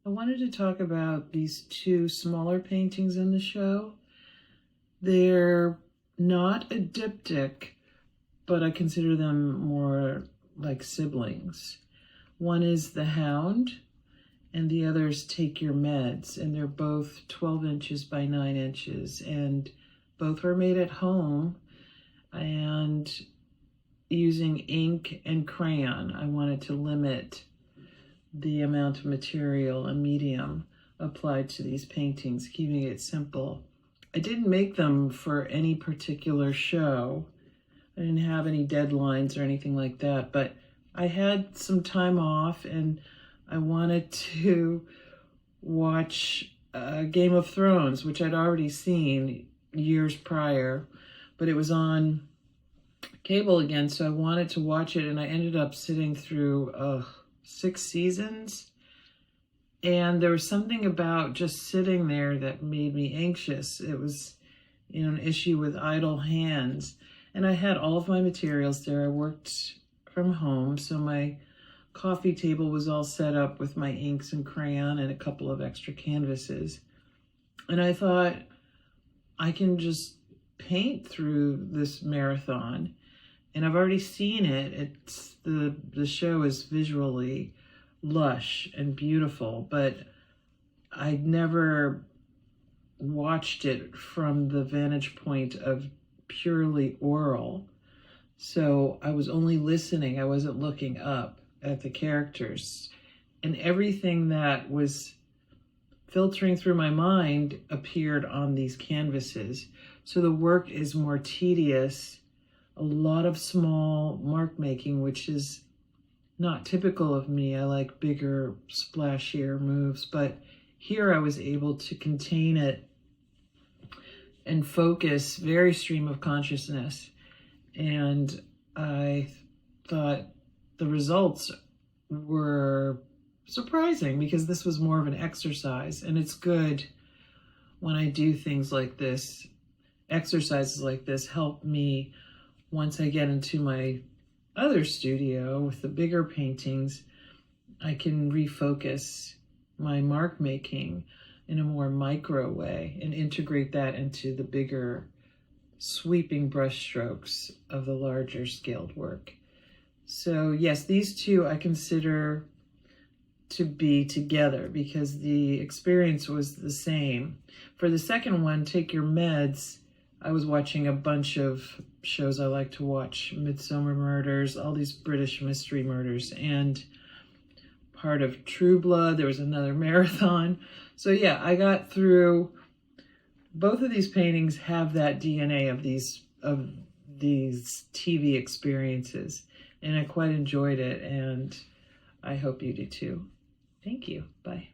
I wanted to talk about these two smaller paintings in the show. They're not a diptych, but I consider them more like siblings. One is the Hound, and the other is Take Your Meds, and they're both 12 inches by 9 inches, and both were made at home, and using ink and crayon. I wanted to limit the amount of material and medium applied to these paintings, keeping it simple. I didn't make them for any particular show. I didn't have any deadlines or anything like that, but I had some time off and I wanted to watch Game of Thrones, which I'd already seen years prior, but it was on cable again, so I wanted to watch it, and I ended up sitting through 6 seasons, and there was something about just sitting there that made me anxious. It was, an issue with idle hands, and I had all of my materials there. I worked from home, so my coffee table was all set up with my inks and crayon and a couple of extra canvases, and I thought, I can just paint through this marathon. And I've already seen it. It's the show is visually lush and beautiful, but I'd never watched it from the vantage point of purely oral. So I was only listening. I wasn't looking up at the characters. And everything that was filtering through my mind appeared on these canvases. So the work is more tedious. A lot of small mark making, which is not typical of me. I like bigger, splashier moves, but here I was able to contain it and focus, very stream of consciousness. And I thought the results were surprising because this was more of an exercise, and it's good when I do things like this. Exercises like this help me once I get into my other studio with the bigger paintings. I can refocus my mark making in a more micro way and integrate that into the bigger sweeping brush strokes of the larger scaled work. So yes, these two I consider to be together because the experience was the same. For the second one, Take Your Meds, I was watching a bunch of shows I like to watch, Midsummer Murders, all these British mystery murders, and part of True Blood. There was another marathon. So yeah, I got through. Both of these paintings have that DNA of these TV experiences, and I quite enjoyed it, and I hope you do too. Thank you. Bye.